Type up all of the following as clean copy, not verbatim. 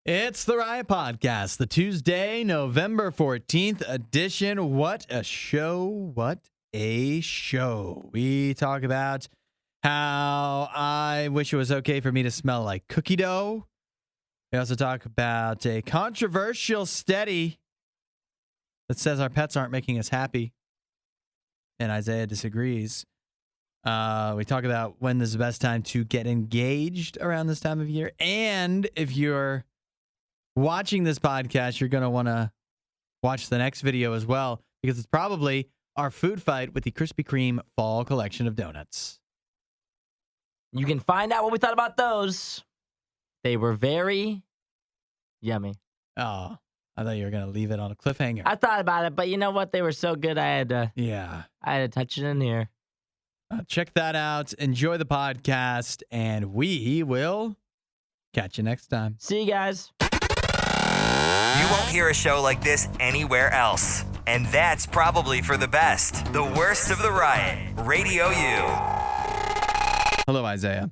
It's the Riot Podcast, the Tuesday, November 14th edition. What a show. What a show. We talk about how I wish it was okay for me to smell like cookie dough. We also talk about a controversial study that says our pets aren't making us happy. And Isaiah disagrees. We talk about when is the best time to get engaged around this time of year. And if you're watching this podcast, you're going to want to watch the next video as well, because it's probably our food fight with the Krispy Kreme fall collection of donuts. You can find out what we thought about those. They were very yummy. Oh, I thought you were going to leave it on a cliffhanger. I thought about it, but you know what? They were so good, I had to touch it in here. Check that out. Enjoy the podcast, and we will catch you next time. See you guys. You won't hear a show like this anywhere else. And that's probably for the best. The worst of the riot. RadioU. Hello, Isaiah.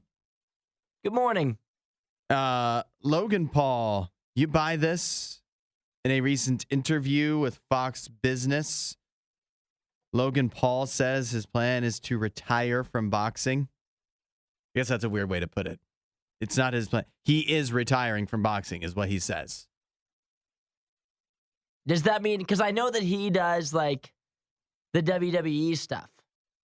Good morning. Logan Paul, you buy this? In a recent interview with Fox Business, Logan Paul says his plan is to retire from boxing. I guess that's a weird way to put it. It's not his plan. He is retiring from boxing, is what he says. Does that mean, because I know that he does like the WWE stuff.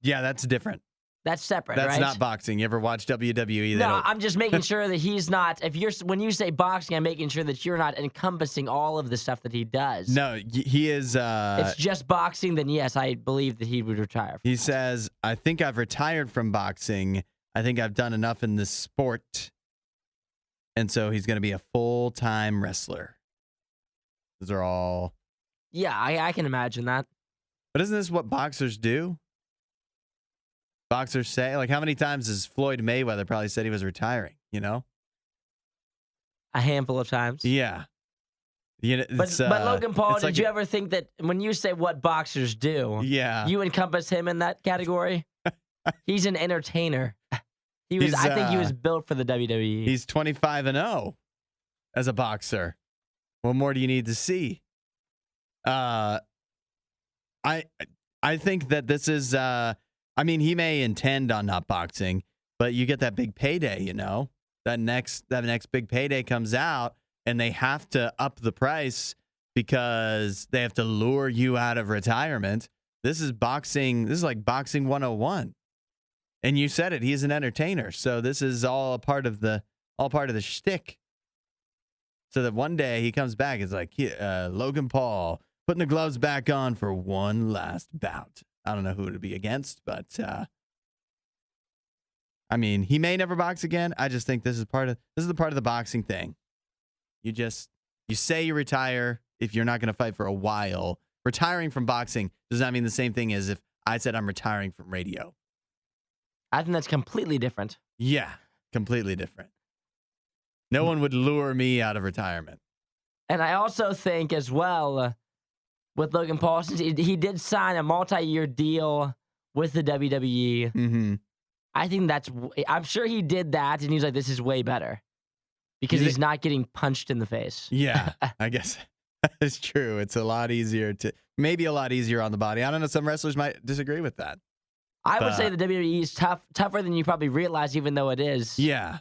Yeah, that's different. That's separate, That's right? not boxing. You ever watch WWE? No, I'm just making sure that he's not, when you say boxing, I'm making sure that you're not encompassing all of the stuff that he does. No, he is. It's just boxing, then yes, I believe that he would retire. He says, I think I've retired from boxing. I think I've done enough in this sport. And so he's going to be a full-time wrestler. Those are all. Yeah, I can imagine that. But isn't this what boxers do? Boxers say, like, how many times has Floyd Mayweather probably said he was retiring, you know? A handful of times. Yeah. You know, but Logan Paul, did like you ever think that when you say what boxers do, you encompass him in that category? He's an entertainer. I think he was built for the WWE. He's 25-0 as a boxer. What more do you need to see? I think that this is I mean, he may intend on not boxing, but you get that big payday, you know? That next big payday comes out and they have to up the price because they have to lure you out of retirement. This is boxing, this is like boxing 101. And you said it, he's an entertainer. So this is all part of the shtick. So that one day he comes back, it's like Logan Paul putting the gloves back on for one last bout. I don't know who to be against, but I mean, he may never box again. I just think this is the part of the boxing thing. You say you retire if you're not going to fight for a while. Retiring from boxing does not mean the same thing as if I said I'm retiring from radio. I think that's completely different. Yeah, completely different. No one would lure me out of retirement. And I also think as well, with Logan Paul, since he did sign a multi-year deal with the WWE, mm-hmm. I think I'm sure he did that, and he's like, this is way better. Because he's not getting punched in the face. Yeah, I guess that's true. It's maybe a lot easier on the body. I don't know, some wrestlers might disagree with that. I would say the WWE is tougher than you probably realize, even though it is. Yeah.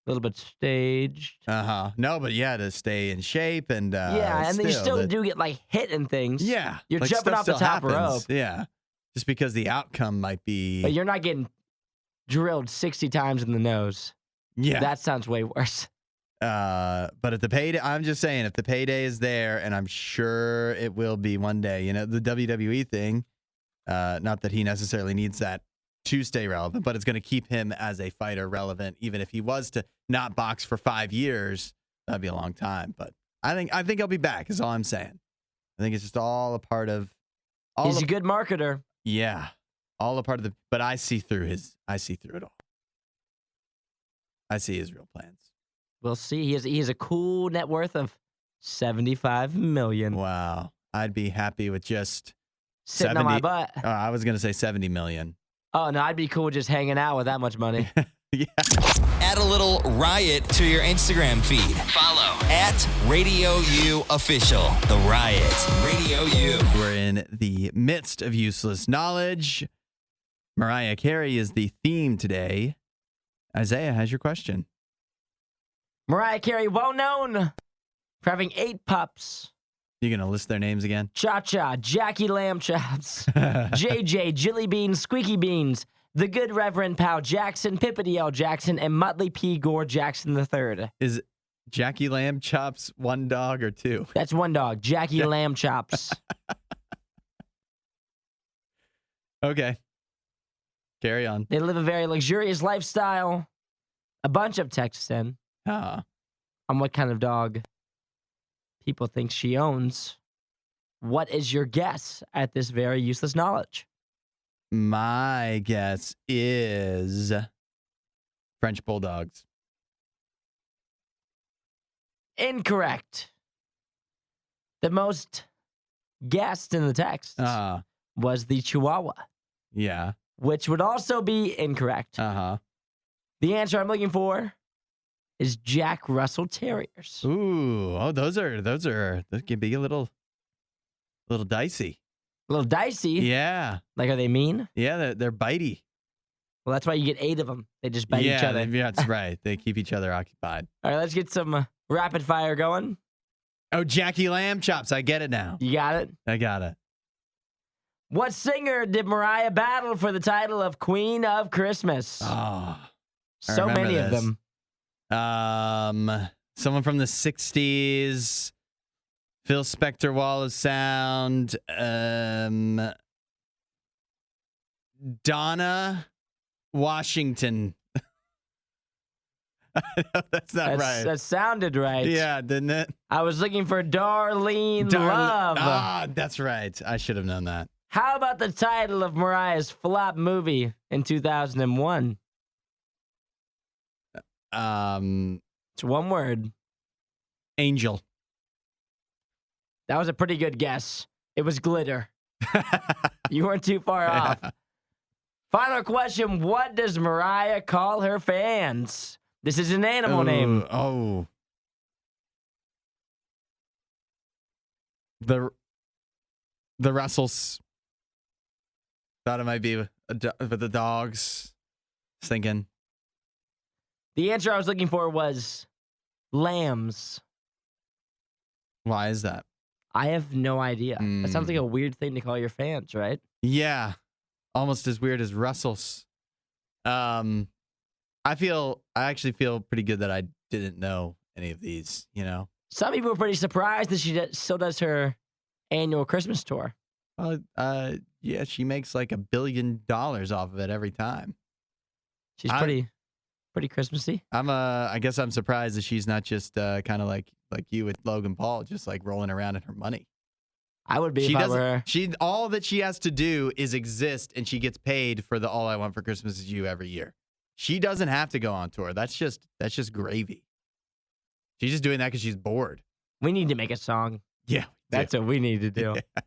A little bit staged. No, but yeah, to stay in shape and and then you still do get like hit and things. Yeah, you're like jumping off the top rope. Yeah, just because the outcome might be. But you're not getting drilled 60 times in the nose. Yeah, that sounds way worse. But if the payday, I'm just saying, if the payday is there, and I'm sure it will be one day. You know, the WWE thing. Not that he necessarily needs that to stay relevant, but it's going to keep him as a fighter relevant. Even if he was to not box for 5 years, that'd be a long time. But I think he'll be back. Is all I'm saying. I think it's just all a part of. He's a good marketer. Yeah, all a part of the. But I see through it all. I see his real plans. We'll see. He has a cool net worth of $75 million. Wow, I'd be happy with just sitting 70, on my butt. I was going to say $70 million. Oh, no, I'd be cool just hanging out with that much money. Yeah. Add a little riot to your Instagram feed. Follow at RadioU Official. The Riot. Radio U. We're in the midst of useless knowledge. Mariah Carey is the theme today. Isaiah has your question. Mariah Carey, well known for having 8 pups. You going to list their names again? Cha-Cha, Jackie Lamb Chops, JJ, Jilly Beans, Squeaky Beans, the Good Reverend Pal Jackson, Pippity L. Jackson, and Muttley P. Gore Jackson III. Is Jackie Lamb Chops one dog or two? That's one dog, Jackie Lamb Chops. Okay. Carry on. They live a very luxurious lifestyle. A bunch of texts in on what kind of dog people think she owns. What is your guess at this very useless knowledge? My guess is French Bulldogs. Incorrect. The most guessed in the text was the Chihuahua. Yeah. Which would also be incorrect. Uh-huh. The answer I'm looking for is Jack Russell Terriers. Ooh. Oh, those can be a little dicey. A little dicey? Yeah. Like, are they mean? Yeah, they're bitey. Well, that's why you get 8 of them. They just bite each other. Yeah, that's right. They keep each other occupied. All right, let's get some rapid fire going. Oh, Jackie Lamb Chops. I get it now. You got it? I got it. What singer did Mariah battle for the title of Queen of Christmas? Oh, so many of them. Someone from the 60s. Phil Spector, Wall of Sound. Donna Washington. That's not right. That sounded right. Yeah, didn't it? I was looking for Darlene Love. Ah, that's right. I should have known that. How about the title of Mariah's flop movie in 2001? It's one word. Angel. That was a pretty good guess. It was Glitter. You weren't too far off. Final question. What does Mariah call her fans? This is an animal name. Oh. The Russells. Thought it might be for the dogs. I was thinking. The answer I was looking for was lambs. Why is that? I have no idea. That sounds like a weird thing to call your fans, right? Yeah. Almost as weird as Russells. I actually feel pretty good that I didn't know any of these, you know? Some people are pretty surprised that she still does her annual Christmas tour. Yeah, she makes like $1 billion off of it every time. She's pretty Christmassy. I guess I'm surprised that she's not just kind of like you with Logan Paul, just like rolling around in her money. I would be if I were her. All that she has to do is exist, and she gets paid for the All I Want for Christmas Is You every year. She doesn't have to go on tour. That's just gravy. She's just doing that because she's bored. We need to make a song. Yeah. That's what we need to do. Yeah.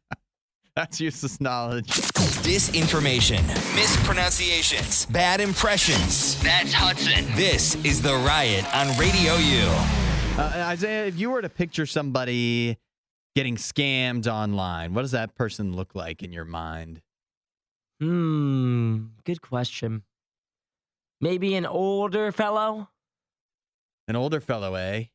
That's useless knowledge. Disinformation, mispronunciations, bad impressions. That's Hudson. This is The Riot on Radio U. Isaiah, if you were to picture somebody getting scammed online, what does that person look like in your mind? Good question. Maybe an older fellow? An older fellow, eh?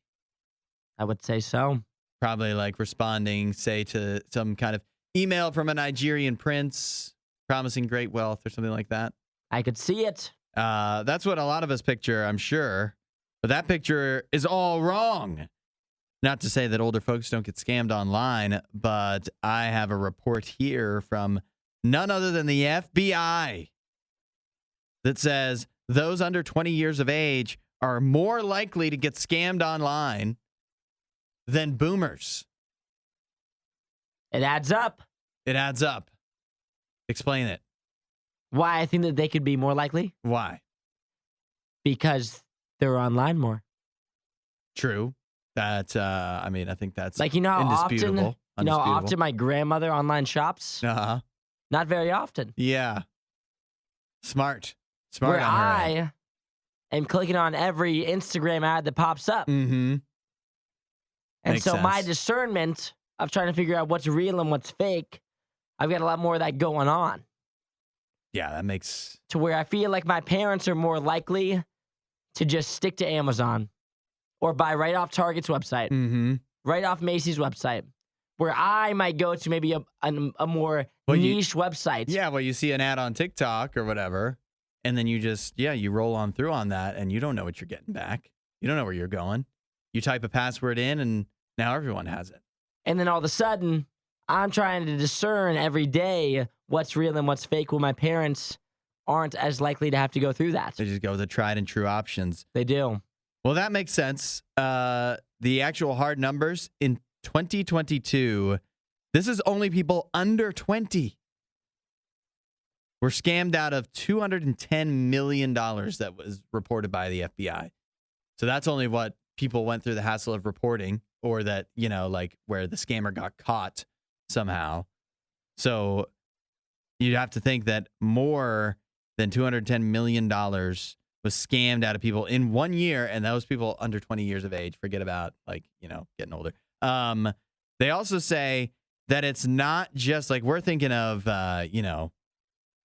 I would say so. Probably like responding, say, to some kind of email from a Nigerian prince promising great wealth or something like that. I could see it. That's what a lot of us picture, I'm sure. But that picture is all wrong. Not to say that older folks don't get scammed online, but I have a report here from none other than the FBI that says those under 20 years of age are more likely to get scammed online than boomers. It adds up. It adds up. Explain it. Why I think that they could be more likely? Why? Because they're online more. True. That I think that's like, how indisputable. Often my grandmother online shops? Uh-huh. Not very often. Yeah. Smart Where on her I and clicking on every Instagram ad that pops up. Mm-hmm. And Makes so my sense. discernment of trying to figure out what's real and what's fake, I've got a lot more of that going on. Yeah, that makes... To where I feel like my parents are more likely to just stick to Amazon or buy right off Target's website, Mm-hmm. right off Macy's website, where I might go to maybe a more niche website. Yeah, well, you see an ad on TikTok or whatever, and then you just, you roll on through on that, and you don't know what you're getting back. You don't know where you're going. You type a password in, and now everyone has it. And then all of a sudden, I'm trying to discern every day what's real and what's fake when my parents aren't as likely to have to go through that. They just go with the tried and true options. They do. Well, that makes sense. The actual hard numbers in 2022, this is only people under 20 were scammed out of $210 million that was reported by the FBI. So that's only what people went through the hassle of reporting, or that, like where the scammer got caught somehow. So you'd have to think that more than $210 million was scammed out of people in 1 year, and those people under 20 years of age. Forget about getting older. They also say that it's not just like we're thinking of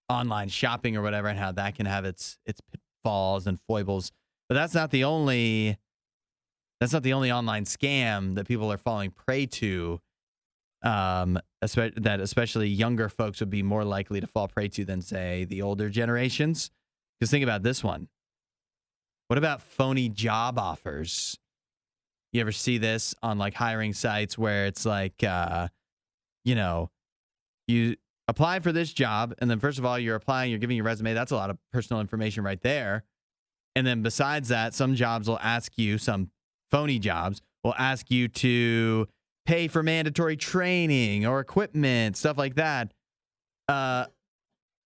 online shopping or whatever, and how that can have its pitfalls and foibles, but that's not the only online scam that people are falling prey to. Especially younger folks would be more likely to fall prey to than, say, the older generations. Because think about this one. What about phony job offers? You ever see this on like hiring sites where it's like, you apply for this job, and then first of all, you're applying, you're giving your resume. That's a lot of personal information right there. And then besides that, some jobs will ask you, some phony jobs will ask you to pay for mandatory training or equipment, stuff like that. A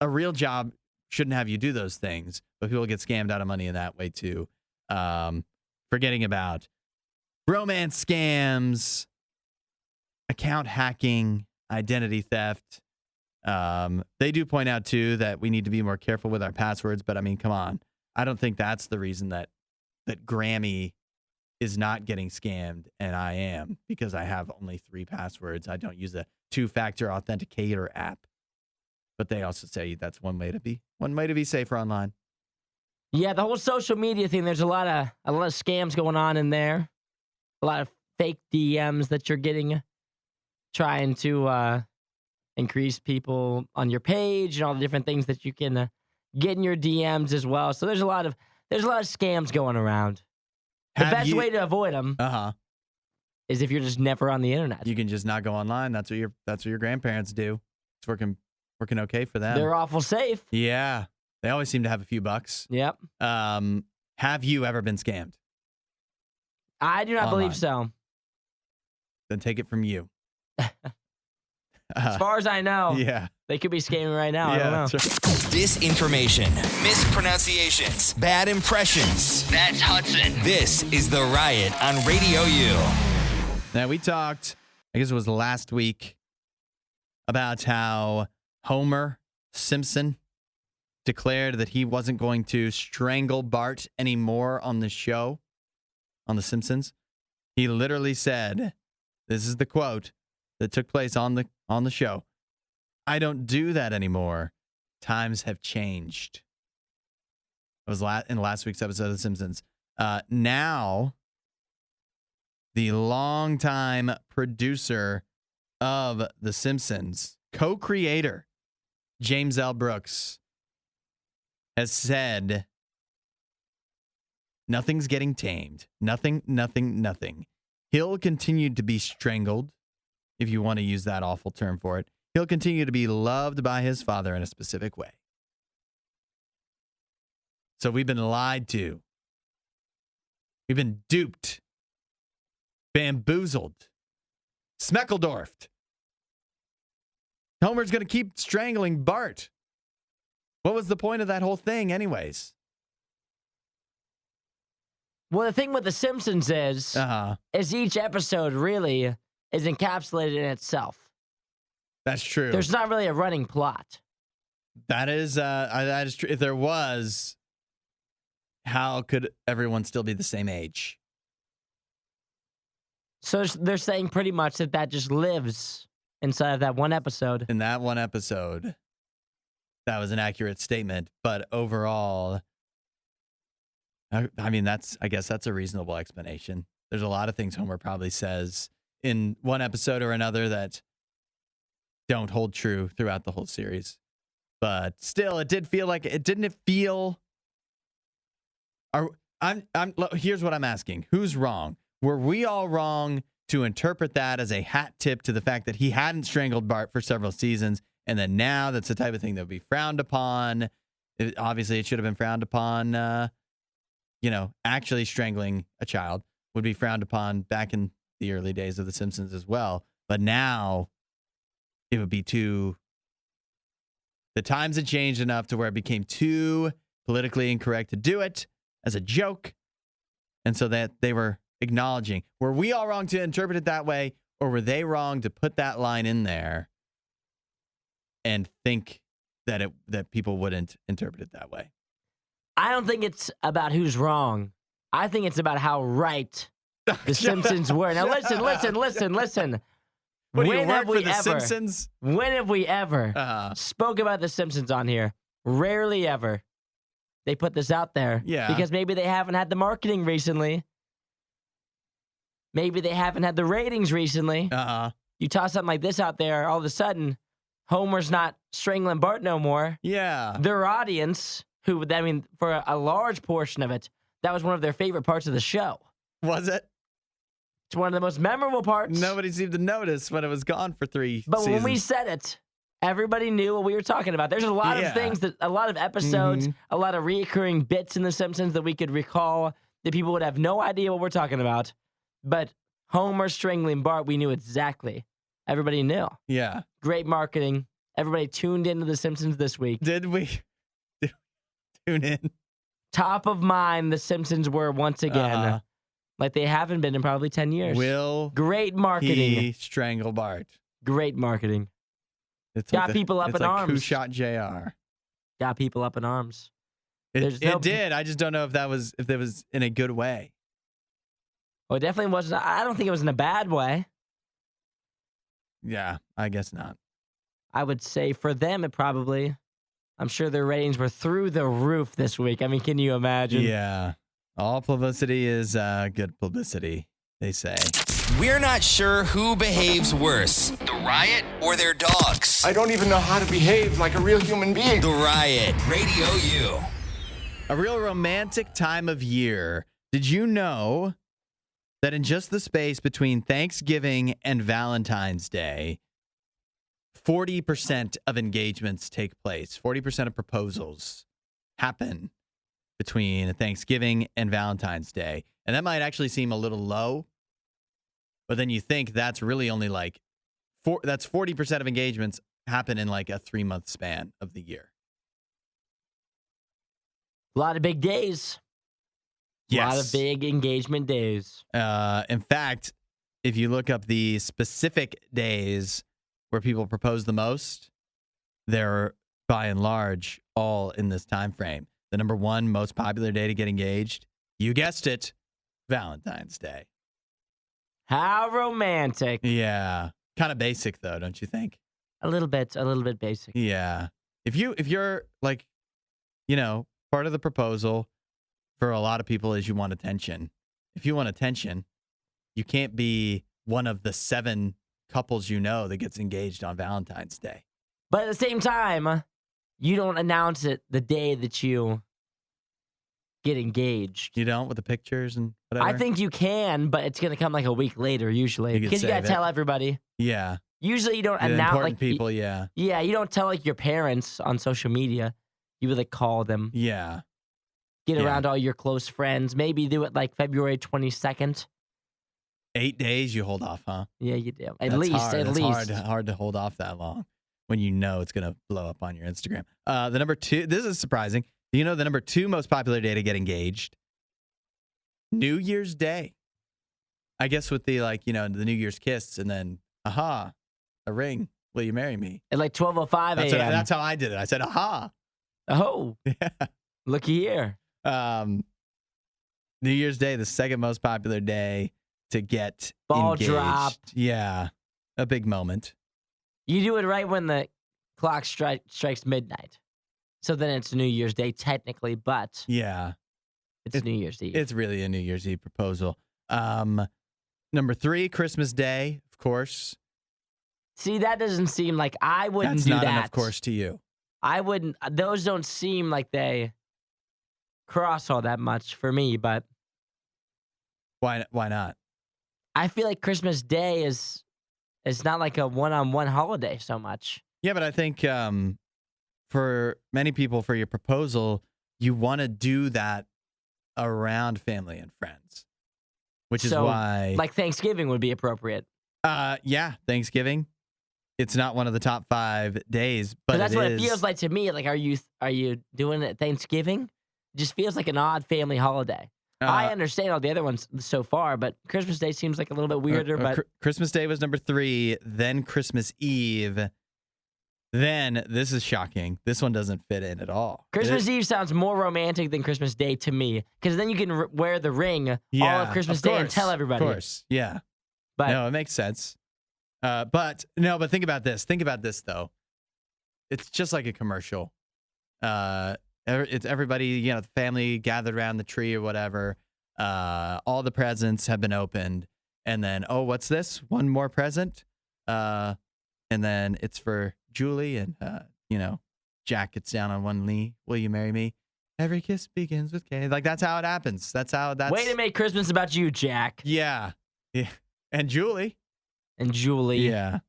real job shouldn't have you do those things, but people get scammed out of money in that way too. Forgetting about romance scams, account hacking, identity theft. They do point out too that we need to be more careful with our passwords, but I mean, come on. I don't think that's the reason that Grammy is not getting scammed, and I am, because I have only 3 passwords. I don't use a 2-factor authenticator app. But they also say that's one way to be safer online. Yeah, the whole social media thing, there's a lot of scams going on in there. A lot of fake DMs that you're getting, trying to increase people on your page, and all the different things that you can get in your DMs as well. So there's a lot of scams going around. The best way to avoid them is if you're just never on the internet. You can just not go online. That's what your grandparents do. It's working okay for them. They're awful safe. Yeah. They always seem to have a few bucks. Yep. Have you ever been scammed? I do not believe so. Then take it from you. As far as I know, they could be scamming right now. I don't know. Right. Disinformation, mispronunciations, bad impressions. That's Hudson. This is The Riot on Radio U. Now, we talked, I guess it was last week, about how Homer Simpson declared that he wasn't going to strangle Bart anymore on the show, on The Simpsons. He literally said, this is the quote that took place on the show, "I don't do that anymore. Times have changed." It was in last week's episode of The Simpsons. Now, the longtime producer of The Simpsons, co-creator, James L. Brooks, has said, nothing's getting tamed. Nothing. He'll continue to be strangled, if you want to use that awful term for it. He'll continue to be loved by his father in a specific way. So we've been lied to. We've been duped, bamboozled, Smeckledorfed. Homer's going to keep strangling Bart. What was the point of that whole thing anyways? Well, the thing with The Simpsons is each episode really is encapsulated in itself. That's true. There's not really a running plot. That is true. If there was, how could everyone still be the same age? So they're saying pretty much that just lives inside of that one episode. In that one episode, that was an accurate statement. But overall, I mean, I guess that's a reasonable explanation. There's a lot of things Homer probably says in one episode or another that don't hold true throughout the whole series. But still, it did feel like didn't it feel? Here's what I'm asking: who's wrong? Were we all wrong to interpret that as a hat tip to the fact that he hadn't strangled Bart for several seasons, and then now that's the type of thing that would be frowned upon? Obviously, it should have been frowned upon. Actually strangling a child would be frowned upon back in the early days of The Simpsons as well. But now it would be the times had changed enough to where it became too politically incorrect to do it as a joke. And so that they were acknowledging, were we all wrong to interpret it that way, or were they wrong to put that line in there and think that people wouldn't interpret it that way? I don't think it's about who's wrong. I think it's about how right the Simpsons were. Now listen. When have we ever spoke about the Simpsons on here? Rarely ever. They put this out there. Yeah. Because maybe they haven't had the marketing recently. Maybe they haven't had the ratings recently. You toss something like this out there, all of a sudden, Homer's not strangling Bart no more. Yeah. Their audience, for a large portion of it, that was one of their favorite parts of the show. Was it? It's one of the most memorable parts. Nobody seemed to notice when it was gone for 3 But seasons. when we said it, everybody knew what we were talking about. There's a lot of things, a lot of episodes, a lot of reoccurring bits in The Simpsons that we could recall that people would have no idea what we're talking about. But Homer strangling Bart, we knew exactly. Everybody knew. Yeah. Great marketing. Everybody tuned into The Simpsons this week. Did we tune in? Top of mind, The Simpsons were once again. Like they haven't been in probably 10 years. Great marketing. He strangle Bart? Great marketing. Got people up in arms. Who shot JR? Got people up in arms. It did. I just don't know if it was in a good way. Well, it definitely wasn't. I don't think it was in a bad way. Yeah, I guess not. I would say for them, I'm sure their ratings were through the roof this week. I mean, can you imagine? Yeah. All publicity is good publicity, they say. We're not sure who behaves worse, the Riot or their dogs. I don't even know how to behave like a real human being. The Riot, Radio U. A real romantic time of year. Did you know that in just the space between Thanksgiving and Valentine's Day, 40% of engagements take place, 40% of proposals happen between Thanksgiving and Valentine's Day. And that might actually seem a little low, but then you think that's really only that's 40% of engagements happen in like a 3-month span of the year. A lot of big days. Yes. A lot of big engagement days. In fact, if you look up the specific days where people propose the most, they're by and large all in this time frame. The number one most popular day to get engaged, you guessed it, Valentine's Day. How romantic. Yeah. Kind of basic though, don't you think? A little bit basic. Yeah. If you're like, part of the proposal for a lot of people is you want attention. If you want attention, you can't be one of the 7 couples that gets engaged on Valentine's Day. But at the same time, you don't announce it the day that you get engaged. You don't with the pictures and whatever? I think you can, but it's going to come like a week later usually. Because you got to tell everybody. Yeah. Usually you don't The announce important people, yeah. Yeah, you don't tell your parents on social media. You would call them. Yeah. Get around all your close friends. Maybe do it February 22nd. 8 days you hold off, huh? Yeah, you do. At That's least. hard to hold off that long when it's going to blow up on your Instagram. The number 2, this is surprising. Do you know the number 2 most popular day to get engaged? New Year's Day. I guess with the the New Year's kiss and then, a ring. Will you marry me? At 12:05 a.m. That's how I did it. I said, aha. Oh. Yeah. Looky here. New Year's Day, the second most popular day to get Ball engaged. drop. Yeah, a big moment. You do it right when the clock strikes midnight. So then it's New Year's Day technically, but Yeah, it's New Year's Eve. it's really a New Year's Eve proposal. Number 3, Christmas Day, of course. See, that doesn't seem like I wouldn't That's do not that. an of course to you. I wouldn't. Those don't seem like they cross all that much for me, but Why not? I feel like Christmas Day is not like a one-on-one holiday so much. Yeah, but I think for many people, for your proposal, you want to do that around family and friends, which is So, why, like Thanksgiving would be appropriate. yeah, Thanksgiving. It's not one of the top 5 days, but That's it what is. it feels like to me. Like, are you doing it at Thanksgiving? It just feels like an odd family holiday. I understand all the other ones so far, but Christmas Day seems like a little bit weirder. But Christmas Day was number 3, then Christmas Eve. Then, this is shocking. This one doesn't fit in at all. Christmas Eve sounds more romantic than Christmas Day to me, because then you can wear the ring all of Christmas Day and tell everybody. Of course, yeah. But No, it makes sense. But think about this. Think about this, though. It's just like a commercial. It's everybody, the family gathered around the tree or whatever. All the presents have been opened. And then, oh, what's this? One more present? And then it's for Julie. And, Jack gets down on one knee. Will you marry me? Every kiss begins with K. Like, that's how it happens. That's way to make Christmas about you, Jack. Yeah. Yeah. And Julie. And Julie. Yeah.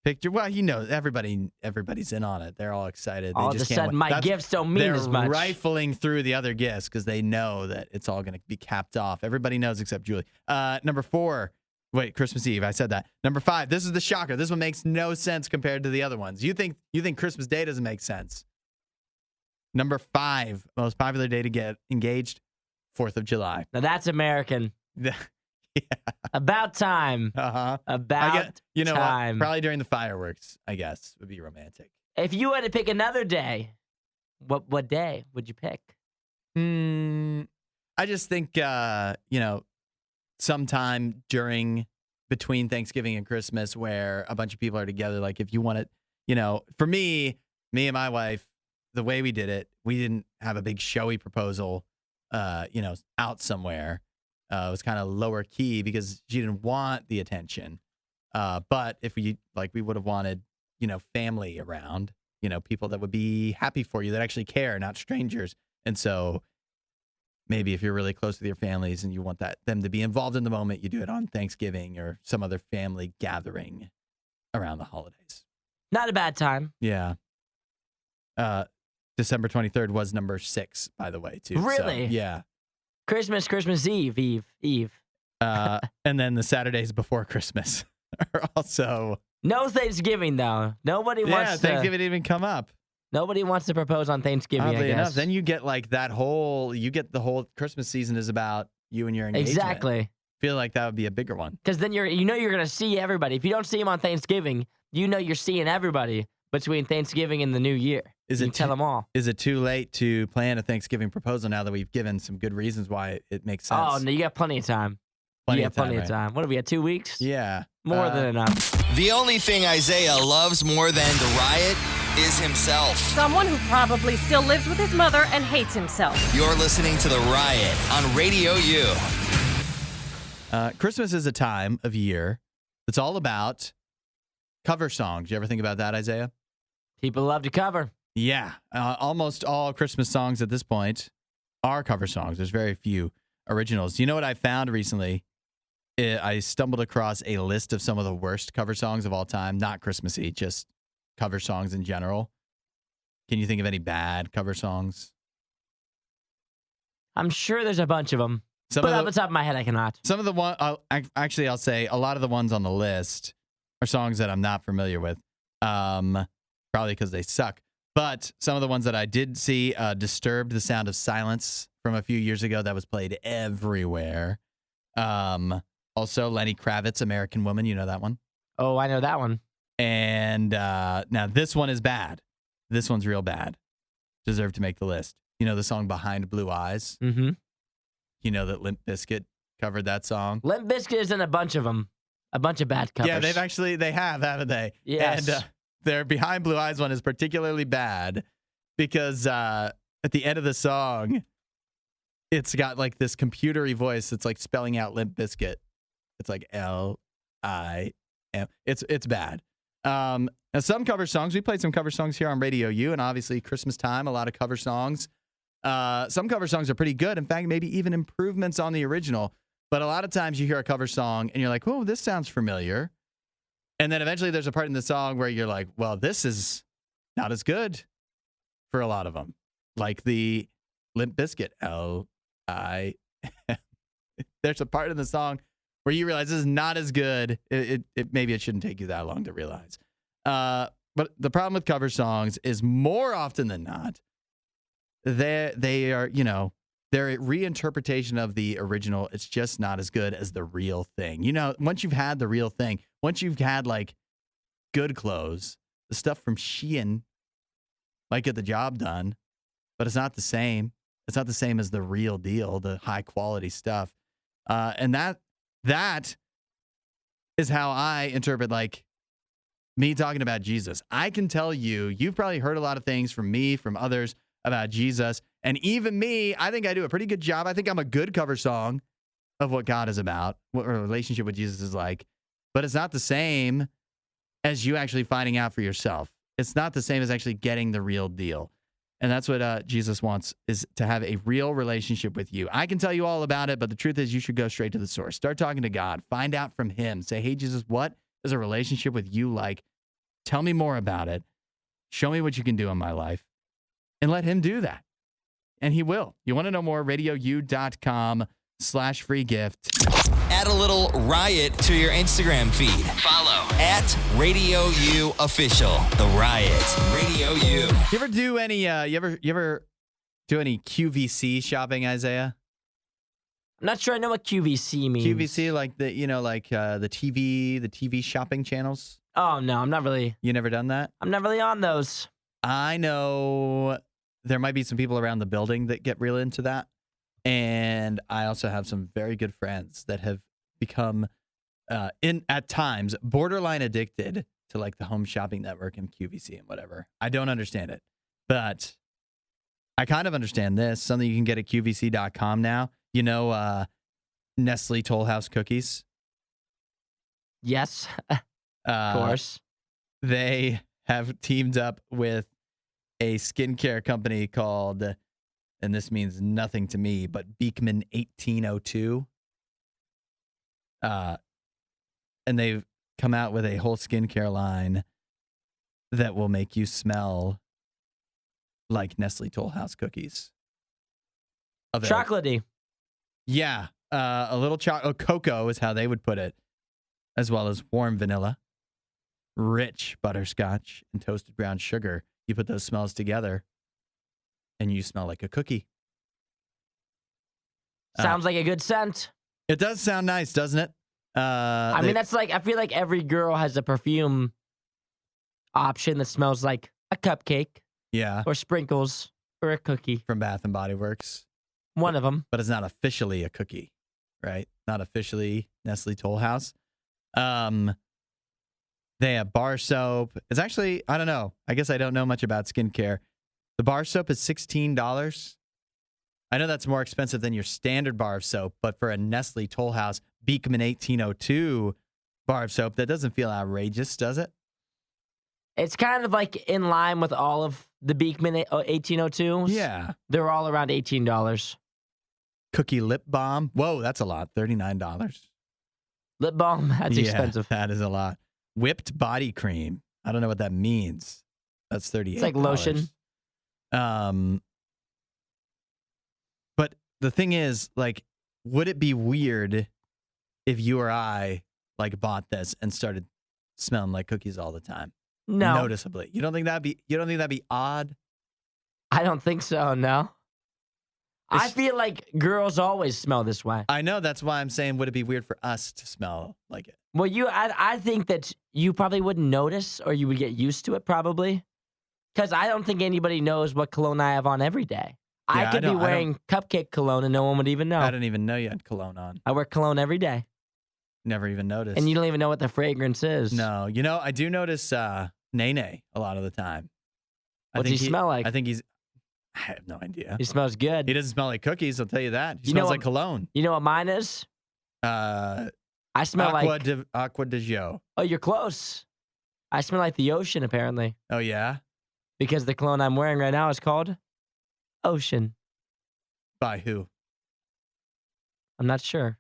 Picture. Well, everybody's in on it. They're all excited. All they just of a can't sudden, wait. my gifts don't mean as much. They're rifling through the other gifts because they know that it's all going to be capped off. Everybody knows except Julie. Number 4. Wait, Christmas Eve. I said that. Number 5. This is the shocker. This one makes no sense compared to the other ones. You think Christmas Day doesn't make sense? Number 5, most popular day to get engaged, 4th of July. Now that's American. Yeah. About time. Uh-huh. About time. What? Probably during the fireworks, I guess, would be romantic. If you had to pick another day, what day would you pick? I just think, sometime between Thanksgiving and Christmas where a bunch of people are together. Like if you want it, for me and my wife, the way we did it, we didn't have a big showy proposal, out somewhere. It was kind of lower key because she didn't want the attention. But if we would have wanted, family around, people that would be happy for you, that actually care, not strangers. And so maybe if you're really close with your families and you want them to be involved in the moment, you do it on Thanksgiving or some other family gathering around the holidays. Not a bad time. Yeah. December 23rd was number 6, by the way, too. Really? So, yeah. Christmas Eve. And then the Saturdays before Christmas are also. No Thanksgiving, though. Nobody wants to. Thanksgiving didn't even come up. Nobody wants to propose on Thanksgiving, Oddly I guess. enough, then you get the whole Christmas season is about you and your engagement. Exactly. Feel like that would be a bigger one. Because then you're going to see everybody. If you don't see them on Thanksgiving, you're seeing everybody between Thanksgiving and the New Year. You tell them all. Is it too late to plan a Thanksgiving proposal now that we've given some good reasons why it makes sense? Oh, no, you got plenty of time. Plenty of time. What have we got, 2 weeks? Yeah. More than enough. The only thing Isaiah loves more than the riot is himself. Someone who probably still lives with his mother and hates himself. You're listening to The Riot on RadioU. Christmas is a time of year that's all about cover songs. You ever think about that, Isaiah? People love to cover. Yeah. Almost all Christmas songs at this point are cover songs. There's very few originals. Do you know what I found recently? I stumbled across a list of some of the worst cover songs of all time. Not Christmassy, just cover songs in general. Can you think of any bad cover songs? I'm sure there's a bunch of them. But off the top of my head, I cannot. Some of the one, I'll say a lot of the ones on the list are songs that I'm not familiar with. Probably because they suck. But some of the ones that I did see, Disturbed, The Sound of Silence from a few years ago, that was played everywhere. Also, Lenny Kravitz, American Woman. You know that one? Oh, I know that one. And now this one is bad. This one's real bad. Deserved to make the list. You know the song Behind Blue Eyes? Mm-hmm. you know that Limp Bizkit covered that song? Limp Bizkit is in a bunch of them. A bunch of bad covers. Yeah, they have, haven't they? Yes. And their Behind Blue Eyes one is particularly bad because at the end of the song, it's got like this computery voice that's like spelling out Limp Bizkit. It's like L-I-M. It's bad. Now some cover songs, we played some cover songs here on Radio U, and obviously Christmas time, a lot of cover songs. Some cover songs are pretty good. In fact, maybe even improvements on the original. But a lot of times you hear a cover song and you're like, oh, this sounds familiar. And then eventually there's a part in the song where you're like, well, this is not as good for a lot of them. Like the Limp Bizkit, L-I-M. There's a part in the song where you realize this is not as good. Maybe it shouldn't take you that long to realize. But the problem with cover songs is more often than not, they are, you know, they're a reinterpretation of the original. It's just not as good as the real thing. You know, once you've had the real thing, once you've had like good clothes, the stuff from Shein might get the job done, but it's not the same. It's not the same as the real deal, the high quality stuff. And that is how I interpret like me talking about Jesus. I can tell you've probably heard a lot of things from me, from others about Jesus. And even me, I think I do a pretty good job. I think I'm a good cover song of what God is about, what a relationship with Jesus is like. But it's not the same as you actually finding out for yourself. It's not the same as actually getting the real deal. And that's what Jesus wants, is to have a real relationship with you. I can tell you all about it, but the truth is you should go straight to the source. Start talking to God. Find out from him. Say, hey, Jesus, what is a relationship with you like? Tell me more about it. Show me what you can do in my life. And let him do that. And he will. You want to know more? RadioU.com/free gift. Add a little Riot to your Instagram feed. Follow at RadioU Official. The Riot. Radio U. You ever do any? You ever do any QVC shopping, Isaiah? I'm not sure I know what QVC means. QVC, like the the TV shopping channels. Oh no, I'm not really. You never done that? I'm not really on those. I know there might be some people around the building that get real into that. And I also have some very good friends that have become, at times, borderline addicted to like the Home Shopping Network and QVC and whatever. I don't understand it, but I kind of understand this. Something you can get at QVC.com now. You know, Nestle Toll House cookies. Yes, of course. They have teamed up with a skincare company called, and this means nothing to me, but Beekman 1802. And they've come out with a whole skincare line that will make you smell like Nestle Toll House cookies. Chocolatey. Yeah. A little cocoa is how they would put it, as well as warm vanilla, rich butterscotch, and toasted brown sugar. You put those smells together, and you smell like a cookie. Sounds like a good scent. It does sound nice, doesn't it? I mean, that's like, I feel like every girl has a perfume option that smells like a cupcake. Yeah. Or sprinkles or a cookie. From Bath and Body Works. One of them. But it's not officially a cookie, right? Not officially Nestle Toll House. They have bar soap. It's actually, I don't know. I guess I don't know much about skincare. The bar soap is $16. I know that's more expensive than your standard bar of soap, but for a Nestle Toll House Beekman 1802 bar of soap, that doesn't feel outrageous, does it? It's kind of like in line with all of the Beekman 1802s. Yeah. They're all around $18. Cookie lip balm. Whoa, that's a lot. $39. Lip balm? That's expensive. That is a lot. Whipped body cream. I don't know what that means. That's $38. It's like lotion. But the thing is, like, would it be weird if you or I like bought this and started smelling like cookies all the time? No. Noticeably. You don't think that'd be odd? I don't think so, no. I feel like girls always smell this way. I know, that's why I'm saying, would it be weird for us to smell like it? Well, I think that you probably wouldn't notice, or you would get used to it probably. Because I don't think anybody knows what cologne I have on every day. I Yeah, could be don't- wearing cupcake cologne and no one would even know. I didn't even know you had cologne on. I wear cologne every day. Never even noticed. And you don't even know what the fragrance is. No, I do notice Nene a lot of the time. What's he smell like? I think he's. I have no idea. He smells good. He doesn't smell like cookies. I'll tell you that. He You know smells what- like cologne. You know what mine is? Uh, I smell like. Aqua de Gio. Oh, you're close. I smell like the ocean, apparently. Oh yeah. Because the cologne I'm wearing right now is called Ocean. By who? I'm not sure.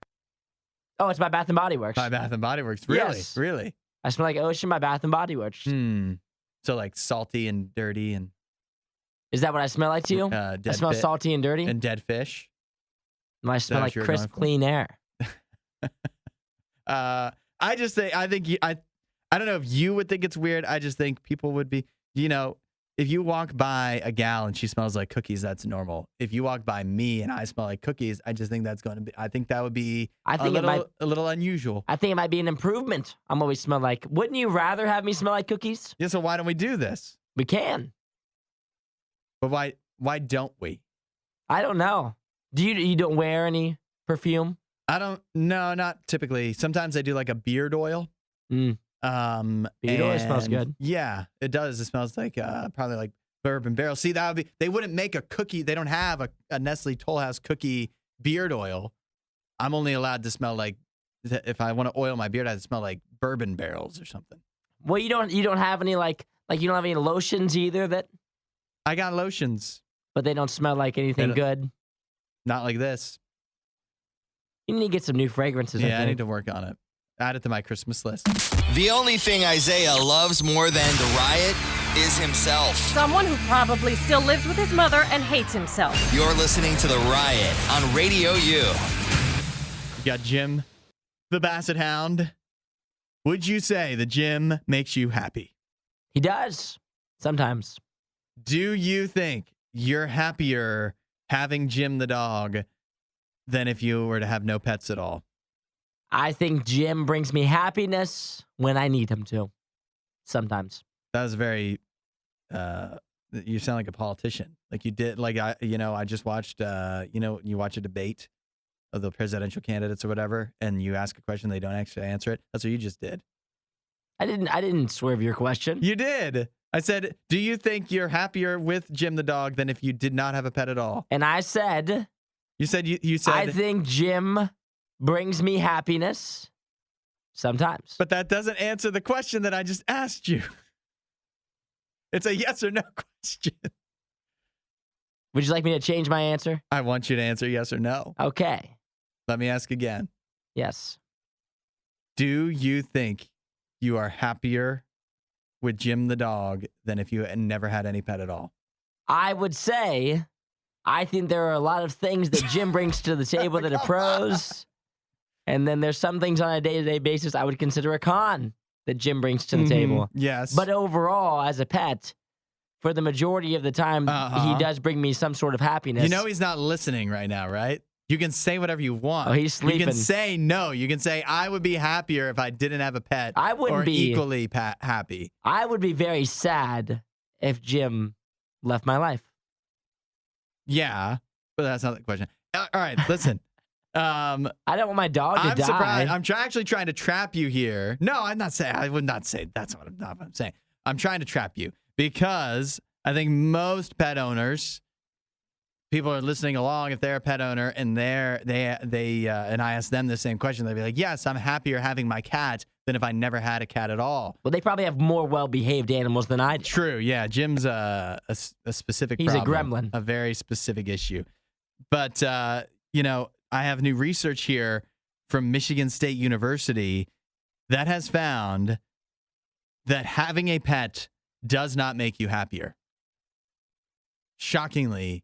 Oh, it's by Bath and Body Works. By Bath and Body Works. Really? Yes. Really? I smell like Ocean by Bath and Body Works. So like salty and dirty and Is that what I smell like to you? dead I smell fi- salty and dirty. and dead fish. I smell what like you were crisp, going for? clean air. I just think I don't know if you would think it's weird. I just think people would be, if you walk by a gal and she smells like cookies, that's normal. If you walk by me and I smell like cookies, I just think that's going to be. I think that would be a little unusual. I think it might be an improvement. I'm always smell like. Wouldn't you rather have me smell like cookies? Yeah. So why don't we do this? We can. But why don't we? I don't know. Do you don't wear any perfume? No, not typically. Sometimes I do like a beard oil. Mm. Beard oil smells and good. Yeah, it does. It smells like probably like bourbon barrel. See, that would be. They wouldn't make a cookie. They don't have a Nestle Toll House cookie beard oil. I'm only allowed to smell like if I want to oil my beard, I have to smell like bourbon barrels or something. Well, you don't have any like you don't have any lotions either that, I got lotions, but they don't smell like anything They good. not like this. You need to get some new fragrances. Yeah, I think. need to work on it. Add it to my Christmas list. The only thing Isaiah loves more than the riot is himself. Someone who probably still lives with his mother and hates himself. You're listening to The Riot on Radio U. You got Jim, the Basset Hound. Would you say the Jim makes you happy? He does sometimes. Do you think you're happier having Jim the dog than if you were to have no pets at all? I think Jim brings me happiness when I need him to. Sometimes. That was very. You sound like a politician. Like you did. Like I just watched. You watch a debate of the presidential candidates or whatever, and you ask a question, they don't actually answer it. That's what you just did. I didn't swerve your question. You did. I said, do you think you're happier with Jim the dog than if you did not have a pet at all? And I said. You said you said. I think Jim brings me happiness sometimes. But that doesn't answer the question that I just asked you. It's a yes or no question. Would you like me to change my answer? I want you to answer yes or no. Okay. Let me ask again. Yes. Do you think you are happier with Jim the dog than if you had never had any pet at all? I would say I think there are a lot of things that Jim brings to the table that are pros. And then there's some things on a day-to-day basis I would consider a con that Jim brings to the table. Yes. But overall, as a pet, for the majority of the time, he does bring me some sort of happiness. You know he's not listening right now, right? You can say whatever you want. Oh, he's sleeping. You can say no. You can say, I would be happier if I didn't have a pet. I wouldn't or be equally happy. I would be very sad if Jim left my life. Yeah, but that's not the question. All right, listen. I don't want my dog to I'm die. surprised. I'm actually trying to trap you here. No, I'm not saying. I would not say that's what I'm saying. I'm trying to trap you because I think most pet owners, people are listening along. If they're a pet owner and and I ask them the same question, they'd be like, "Yes, I'm happier having my cat than if I never had a cat at all." Well, they probably have more well-behaved animals than I do. True. Yeah, Jim's a specific. He's a problem, gremlin. a very specific issue. But I have new research here from Michigan State University that has found that having a pet does not make you happier. Shockingly,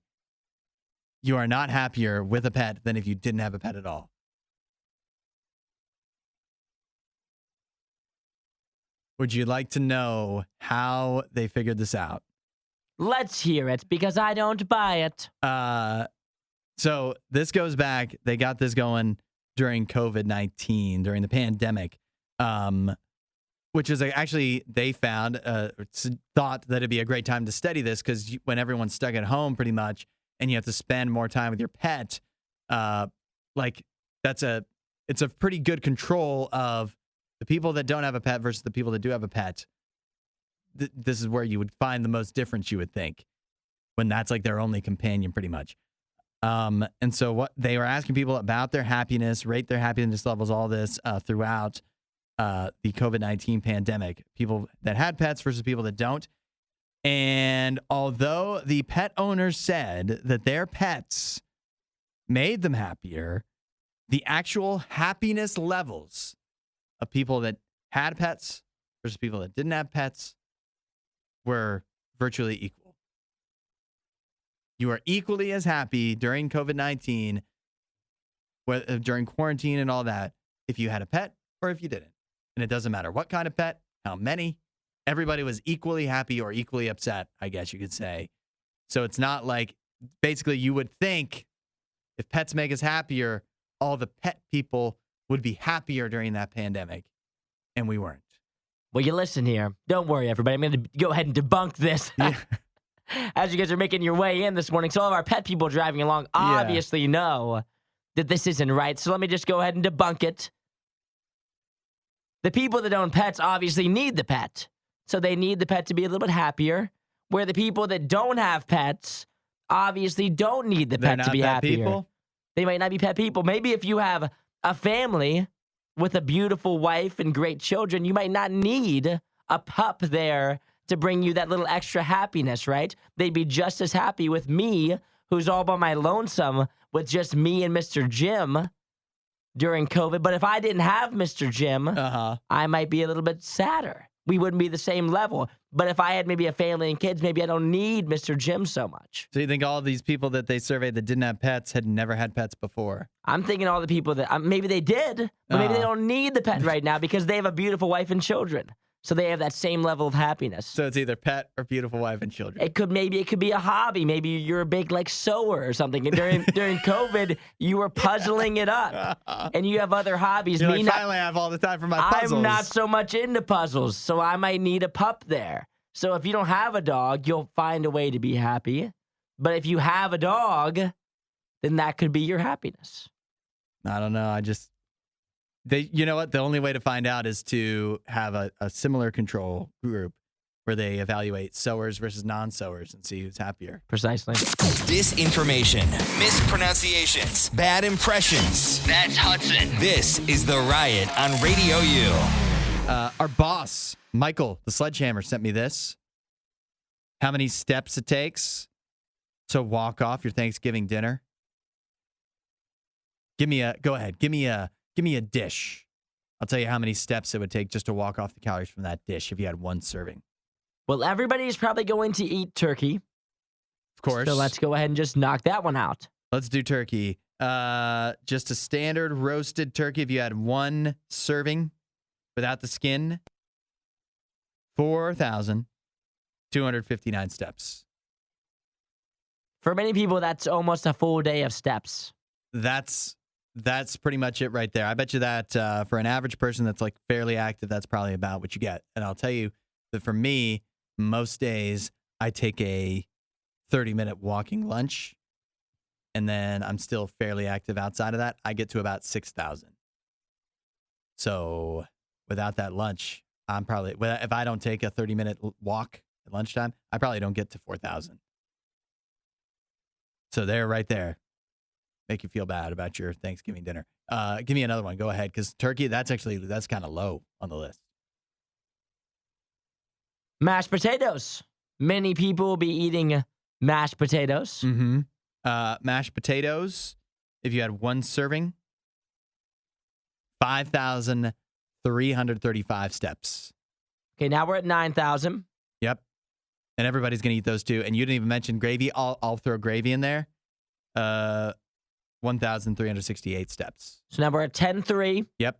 you are not happier with a pet than if you didn't have a pet at all. Would you like to know how they figured this out? Let's hear it, because I don't buy it. So this goes back, they got this going during COVID-19, during the pandemic, which is actually, they found, thought that it'd be a great time to study this because when everyone's stuck at home pretty much and you have to spend more time with your pet, like it's a pretty good control of the people that don't have a pet versus the people that do have a pet. This is where you would find the most difference, you would think, when that's like their only companion, pretty much. And so what they were asking people about their happiness, rate their happiness levels, all this throughout the COVID-19 pandemic, people that had pets versus people that don't. And although the pet owners said that their pets made them happier, the actual happiness levels of people that had pets versus people that didn't have pets were virtually equal. You are equally as happy during COVID-19, during quarantine and all that, if you had a pet or if you didn't. And it doesn't matter what kind of pet, how many. Everybody was equally happy or equally upset, I guess you could say. So it's not like, basically you would think if pets make us happier, all the pet people would be happier during that pandemic. And we weren't. Well, you listen here. Don't worry, everybody. I'm going to go ahead and debunk this. Yeah. As you guys are making your way in this morning. So all of our pet people driving along obviously know that this isn't right. So let me just go ahead and debunk it. The people that own pets obviously need the pet. So they need the pet to be a little bit happier. Where the people that don't have pets obviously don't need the pet to be happier. People? They might not be pet people. Maybe if you have a family with a beautiful wife and great children, you might not need a pup there to bring you that little extra happiness, right? They'd be just as happy with me, who's all by my lonesome, with just me and Mr. Jim during COVID. But if I didn't have Mr. Jim, I might be a little bit sadder. We wouldn't be the same level. But if I had maybe a family and kids, maybe I don't need Mr. Jim so much. So you think all of these people that they surveyed that didn't have pets had never had pets before? I'm thinking all the people that maybe they did, but maybe they don't need the pet right now because they have a beautiful wife and children. So they have that same level of happiness. So it's either pet or beautiful wife and children. It could be a hobby. Maybe you're a big sewer or something. And during COVID, you were puzzling it up, and you have other hobbies. You're finally have all the time for my puzzles. I'm not so much into puzzles, so I might need a pup there. So if you don't have a dog, you'll find a way to be happy. But if you have a dog, then that could be your happiness. I don't know. You know what? The only way to find out is to have a similar control group where they evaluate sowers versus non-sowers and see who's happier. Precisely. Disinformation, mispronunciations, bad impressions. That's Hudson. This is The Riot on Radio U. Our boss, Michael, the Sledgehammer, sent me this. How many steps it takes to walk off your Thanksgiving dinner? Go ahead. Give me a dish. I'll tell you how many steps it would take just to walk off the calories from that dish if you had one serving. Well, everybody is probably going to eat turkey. Of course. So let's go ahead and just knock that one out. Let's do turkey. Just a standard roasted turkey. If you had one serving without the skin, 4,259 steps. For many people, that's almost a full day of steps. That's pretty much it right there. I bet you that for an average person that's fairly active, that's probably about what you get. And I'll tell you that for me, most days I take a 30-minute walking lunch, and then I'm still fairly active outside of that. I get to about 6,000. So without that lunch, if I don't take a 30-minute walk at lunchtime, I probably don't get to 4,000. So right there. Make you feel bad about your Thanksgiving dinner. Give me another one. Go ahead, because turkey, that's kind of low on the list. Mashed potatoes. Many people will be eating mashed potatoes. Mm-hmm. Mashed potatoes, if you had one serving, 5,335 steps. Okay, now we're at 9,000. Yep. And everybody's going to eat those too. And you didn't even mention gravy. I'll throw gravy in there. 1,368 steps. So now we're at 10,300. Yep.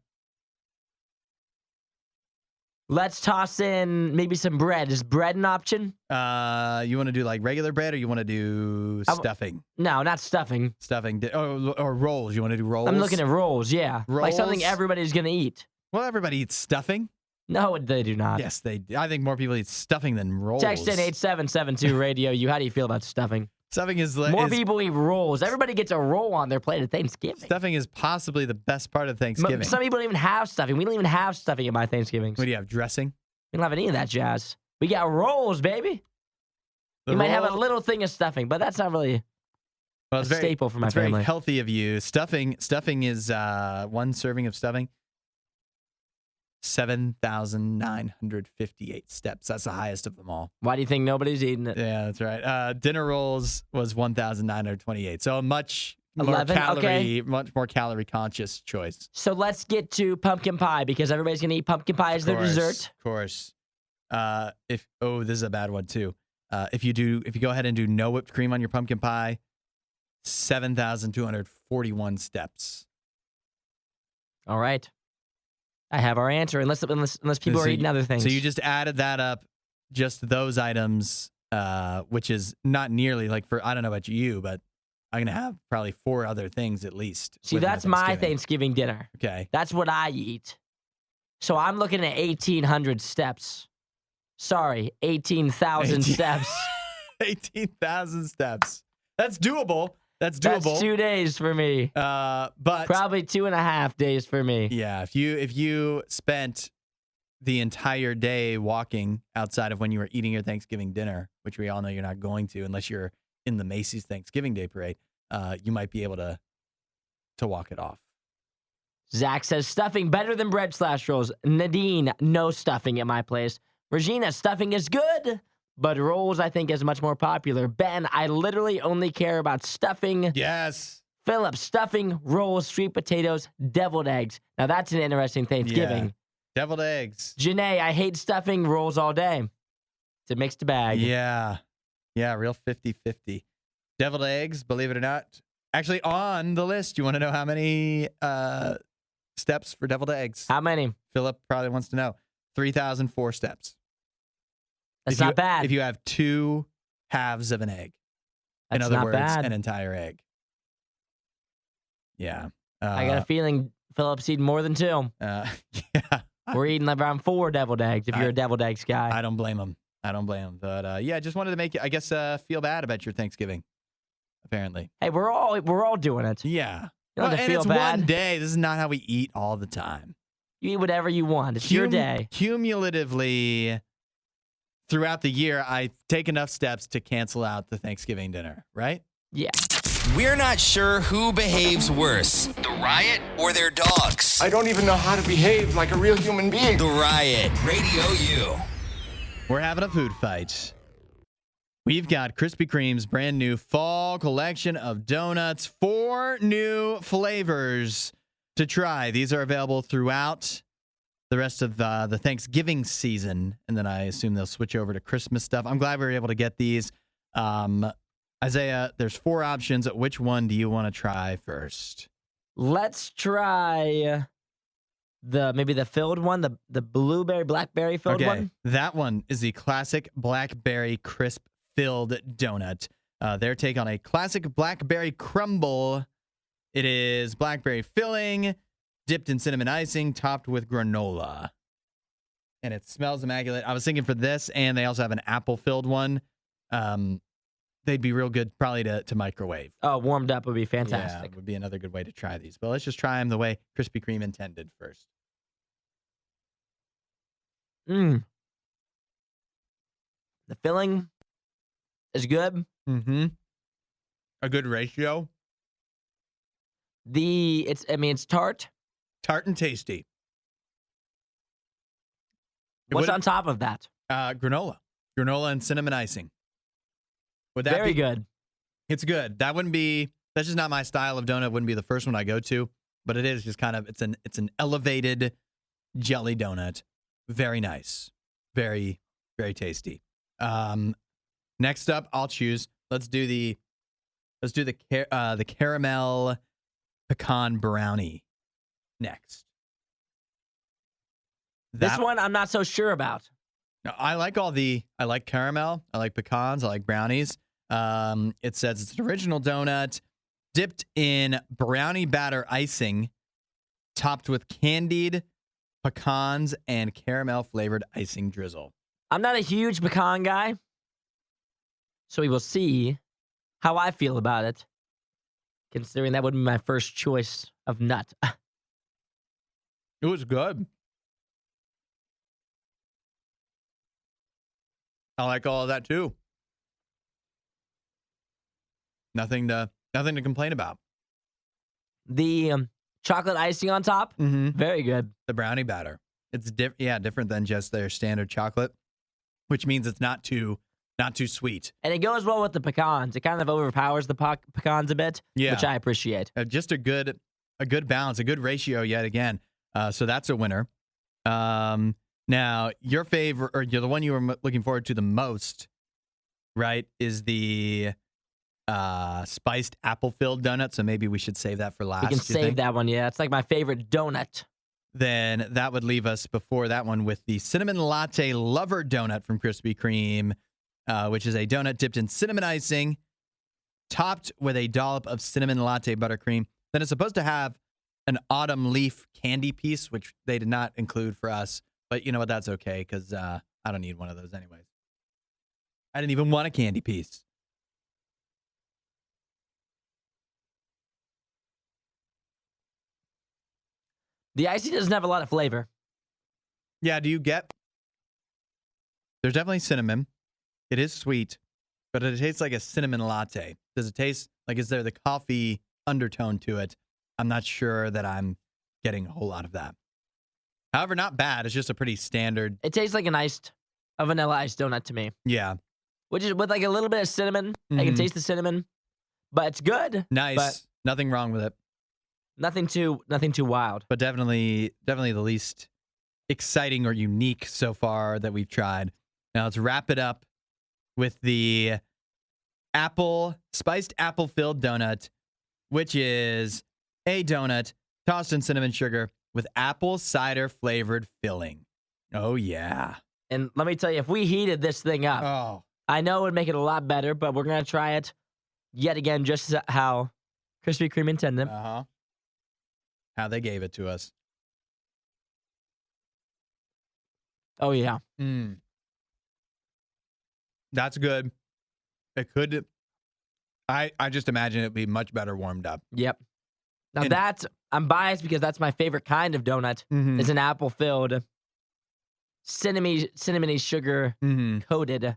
Let's toss in maybe some bread. Is bread an option? You want to do regular bread, or you want to do stuffing? No, not stuffing. Stuffing. Or rolls. You want to do rolls? I'm looking at rolls, yeah. Rolls? Something everybody's going to eat. Well, everybody eats stuffing. No, they do not. Yes, they do. I think more people eat stuffing than rolls. Text in 8772 Radio U. How do you feel about stuffing? Stuffing is More people eat rolls. Everybody gets a roll on their plate at Thanksgiving. Stuffing is possibly the best part of Thanksgiving. Some people don't even have stuffing. We don't even have stuffing at my Thanksgivings. What do you have? Dressing? We don't have any of that jazz. We got rolls, baby. The You might have a roll- little thing of stuffing, but that's not really Well, a it's very, staple for my it's family. very healthy of you. Stuffing is one serving of stuffing. 7,958 steps. That's the highest of them all. Why do you think nobody's eating it? Yeah, that's right. Dinner rolls was 1,928. So a much more 11? much more calorie conscious choice. So let's get to pumpkin pie because everybody's gonna eat pumpkin pie as their dessert. Of course. This is a bad one too. If you go ahead and do no whipped cream on your pumpkin pie, 7,241 steps. All right. I have our answer, unless people are eating other things. So you just added that up, just those items, which is not nearly like I don't know about you, but I'm going to have probably 4 other things at least. See, that's my Thanksgiving dinner. Okay. That's what I eat. So I'm looking at 1,800 steps. Sorry, 18,000 steps. 18,000 steps. That's doable. That's doable. That's 2 days for me. But Probably 2.5 days for me. yeah, if you spent the entire day walking outside of when you were eating your Thanksgiving dinner, which we all know you're not going to unless you're in the Macy's Thanksgiving Day Parade, you might be able to walk it off. Zach says stuffing better than bread/rolls. Nadine, no stuffing at my place. Regina, stuffing is good, but rolls I think is much more popular. Ben, I literally only care about stuffing. Yes. Philip, stuffing, rolls, sweet potatoes, deviled eggs. Now that's an interesting Thanksgiving. Yeah. Deviled eggs. Janae, I hate stuffing, rolls all day. It's a mixed bag. Yeah. Yeah, real 50-50. Deviled eggs, believe it or not. Actually, on the list, you want to know how many steps for deviled eggs? How many? Philip probably wants to know. 3,004 steps. That's not bad. If you have 2 halves of an egg. In That's other not words, bad. an entire egg. Yeah. I got a feeling Philip's eating more than 2. Yeah. We're eating around 4 deviled eggs if you're a deviled eggs guy. I don't blame him. But yeah, just wanted to make you, I guess, feel bad about your Thanksgiving. Apparently. Hey, we're all doing it. Yeah. You don't have to and feel it's bad. one day. This is not how we eat all the time. You eat whatever you want. It's your day. Cumulatively, throughout the year, I take enough steps to cancel out the Thanksgiving dinner, right? Yeah. We're not sure who behaves worse, the Riot or their dogs. I don't even know how to behave like a real human being. The Riot, Radio U. We're having a food fight. We've got Krispy Kreme's brand new fall collection of donuts, 4 new flavors to try. These are available throughout the rest of the Thanksgiving season, and then I assume they'll switch over to Christmas stuff. I'm glad we were able to get these. Isaiah, there's 4 options. Which one do you want to try first? Let's try maybe the filled one, the blueberry blackberry filled one. That one is the classic blackberry crisp filled donut. Their take on a classic blackberry crumble. It is blackberry filling, dipped in cinnamon icing, topped with granola. And it smells immaculate. I was thinking for this, and they also have an apple-filled one. They'd be real good probably to microwave. Oh, warmed up would be Yeah, fantastic. would be another good way to try these. But let's just try them the way Krispy Kreme intended first. The filling is good. Mm-hmm. A good ratio. It's tart. Tart and tasty. What's on top of that? Granola and cinnamon icing. Would that Very be good. It's good. That's just not my style of donut. Wouldn't be the first one I go to, but it is just kind of it's an elevated jelly donut. Very nice. Very, very tasty. Next up, I'll choose. Let's do the caramel pecan brownie next. This one I'm not so sure about. I like caramel. I like pecans. I like brownies. It says it's an original donut dipped in brownie batter icing, topped with candied pecans and caramel flavored icing drizzle. I'm not a huge pecan guy, so we will see how I feel about it, considering that would be my first choice of nut. It was good. I like all of that too. Nothing to complain about. The chocolate icing on top, Mm-hmm. very good. The brownie batter. It's different than just their standard chocolate, which means it's not too sweet. And it goes well with the pecans. It kind of overpowers the pecans a bit, Yeah. which I appreciate. Just a good balance, a good ratio yet again. So that's a winner. Now your favorite, or the one you were looking forward to the most, right, is the spiced apple filled donut. So maybe we should save that for last. We can you save think? that one. Yeah, it's like my favorite donut. Then that would leave us before that one with the cinnamon latte lover donut from Krispy Kreme, which is a donut dipped in cinnamon icing, topped with a dollop of cinnamon latte buttercream. Then it's supposed to have an autumn leaf candy piece, which they did not include for us. But you know what? That's okay, because I don't need one of those anyways. I didn't even want a candy piece. The icing doesn't have a lot of flavor. Yeah, do you get? There's definitely cinnamon. It is sweet, but it tastes like a cinnamon latte. Does it taste like, is there the coffee undertone to it? I'm not sure that I'm getting a whole lot of that. However, not bad. It's just a pretty standard. It tastes like a vanilla iced donut to me, Yeah. which is with like a little bit of cinnamon. I can Mhm. taste the cinnamon, but it's good. Nice. But Nothing wrong with it. nothing too wild. But definitely the least exciting or unique so far that we've tried. Now let's wrap it up with the spiced apple filled donut, which is a donut tossed in cinnamon sugar with apple cider flavored filling. Oh yeah. And let me tell you, if we heated this thing up, Oh. I know it would make it a lot better, but we're going to try it yet again, just how Krispy Kreme intended. Uh-huh. How they gave it to us. Oh, yeah. That's good. It could. I just imagine it'd be much better warmed up. Yep. Now And- I'm biased because that's my favorite kind of donut. Mm-hmm. It's an apple-filled, cinnamony sugar Mm-hmm. coated,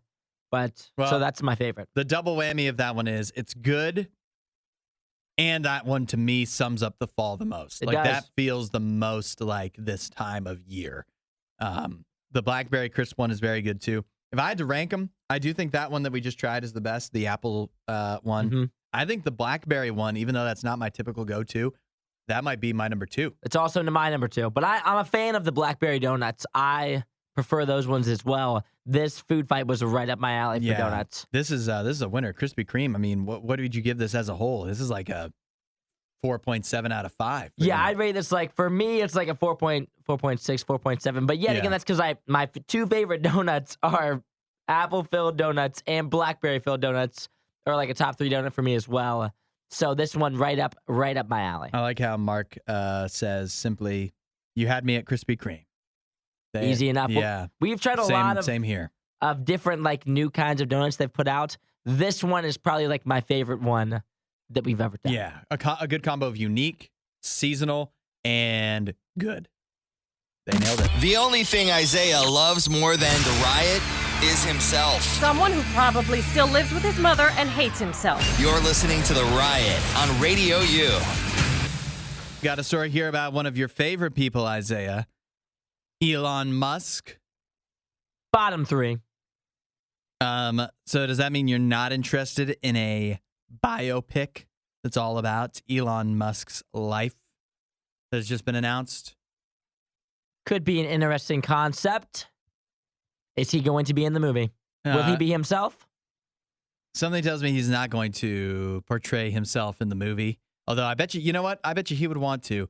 but Well- so that's my favorite. The double whammy of that one is it's good, and that one to me sums up the fall the most. It Like does. that feels the most like this time of year. The blackberry crisp one is very good too. If I had to rank them, I do think that one that we just tried is the best, the apple one. Mhm. I think the blackberry one, even though that's not my typical go-to, that might be my number 2. It's also my number 2, but I'm a fan of the blackberry donuts. I prefer those ones as well. This food fight was right up my alley for donuts. This is a winner. Krispy Kreme. I mean, what would you give this as a whole? This is like a 4.7 out of 5. Yeah, I'd rate this like, for me, it's like a 4.6, 4.7. But yet Yeah. again, that's because my two favorite donuts are apple-filled donuts and blackberry-filled donuts, or like a top 3 donut for me as well. So this one right up my alley. I like how Mark says simply, "You had me at Krispy Kreme." Easy enough. Well, Yeah, We've tried a lot same here. of different like new kinds of donuts they've put out. This one is probably like my favorite one that we've ever done. Yeah, a good combo of unique, seasonal, and good. They nailed it. The only thing Isaiah loves more than the riot is himself. Someone who probably still lives with his mother and hates himself. You're listening to The Riot on Radio U. Got a story here about one of your favorite people, Isaiah, Elon Musk. Bottom 3. So does that mean you're not interested in a biopic that's all about Elon Musk's life that has just been announced? Could be an interesting concept. Is he going to be in the movie? Will he be himself? Something tells me he's not going to portray himself in the movie. Although I bet you know what? I bet you he would want to.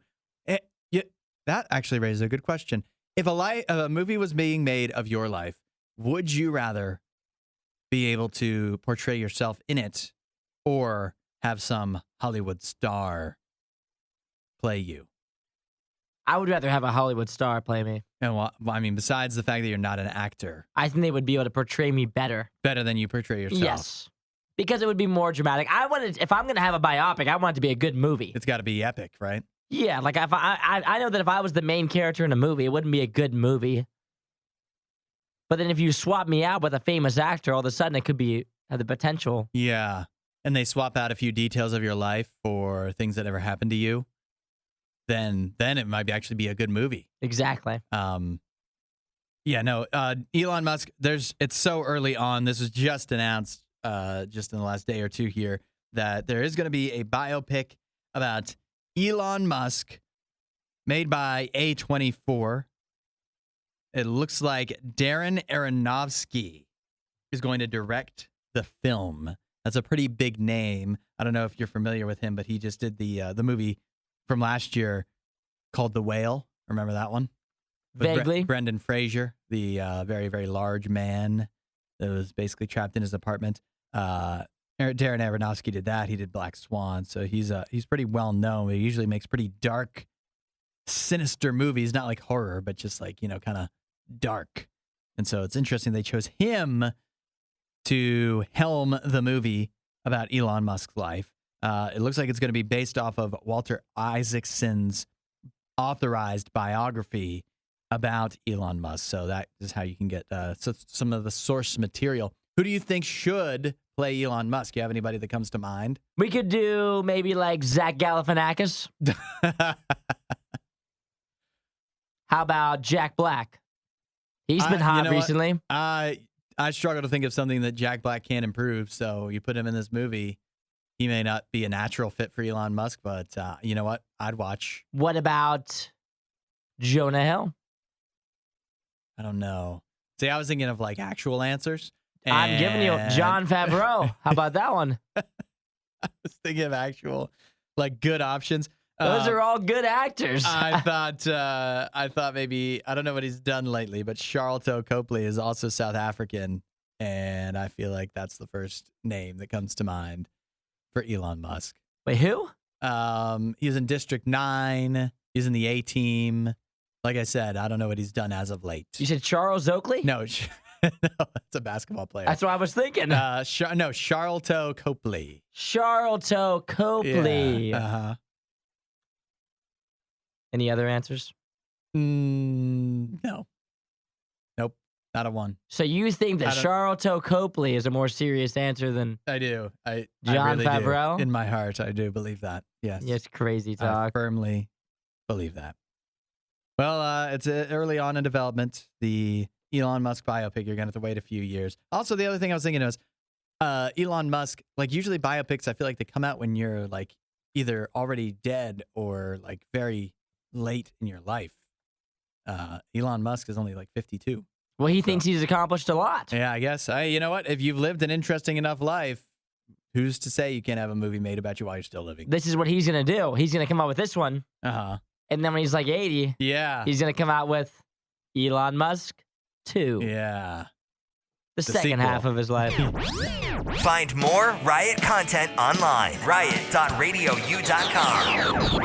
That actually raises a good question. If a movie was being made of your life, would you rather be able to portray yourself in it or have some Hollywood star play you? I would rather have a Hollywood star play me. And I mean, besides the fact that you're not an actor, I think they would be able to portray me better. better than you portray yourself. Yes. Because it would be more dramatic. If I'm going to have a biopic, I want it to be a good movie. It's got to be epic, right? Yeah, like if I know that if I was the main character in a movie, it wouldn't be a good movie. But then if you swap me out with a famous actor, all of a sudden it could have the potential. Yeah. And they swap out a few details of your life for things that ever happened to you. Then it might actually be a good movie. Exactly. Yeah, no, Elon Musk, it's so early on. This was just announced just in the last day or two here that there is going to be a biopic about Elon Musk made by A24. It looks like Darren Aronofsky is going to direct the film. That's a pretty big name. I don't know if you're familiar with him, but he just did the movie from last year called The Whale. Remember that one? With Vaguely. Brendan Fraser, the very, very large man that was basically trapped in his apartment. Darren Aronofsky did that. He did Black Swan. So he's pretty well known. He usually makes pretty dark, sinister movies, not like horror, but just like, kind of dark. And so it's interesting they chose him to helm the movie about Elon Musk's life. It looks like it's going to be based off of Walter Isaacson's authorized biography about Elon Musk. So that is how you can get some of the source material. Who do you think should play Elon Musk? You have anybody that comes to mind? We could do maybe like Zach Galifianakis. How about Jack Black? He's been hot recently. I struggle to think of something that Jack Black can't improve. So you put him in this movie. He may not be a natural fit for Elon Musk, but you know what? I'd watch. What about Jonah Hill? I don't know. See, I was thinking of like actual answers. I'm giving you Jon Favreau. How about that one? I was thinking of actual, like, good options. Those are all good actors. I thought maybe, I don't know what he's done lately, but Charlton Copley is also South African, and I feel like that's the first name that comes to mind for Elon Musk. Wait, who? He's in District 9. He's in the A-Team. Like I said, I don't know what he's done as of late. You said Charles Oakley? No, no, that's a basketball player. That's what I was thinking. Charlton Copley. Charlton Copley. Yeah. Uh-huh. Any other answers? No. Nope. Not a one. So you think that Charlton Copley is a more serious answer than I do. I Jon really Favreau? do. In my heart, I do believe that. Yes. Yes, crazy I talk. firmly believe that. Well, it's early on in development. The Elon Musk biopic, you're going to have to wait a few years. Also, the other thing I was thinking was Elon Musk, like usually biopics, I feel like they come out when you're like either already dead or like very late in your life. Elon Musk is only like 52. Well, he thinks he's accomplished a lot. Yeah, I guess. You know what? If you've lived an interesting enough life, who's to say you can't have a movie made about you while you're still living? This is what he's going to do. He's going to come out with this one. Uh-huh. And then when he's like 80, yeah, he's going to come out with Elon Musk 2. Yeah. The second sequel. half of his life. Find more Riot content online. Riot.radiou.com.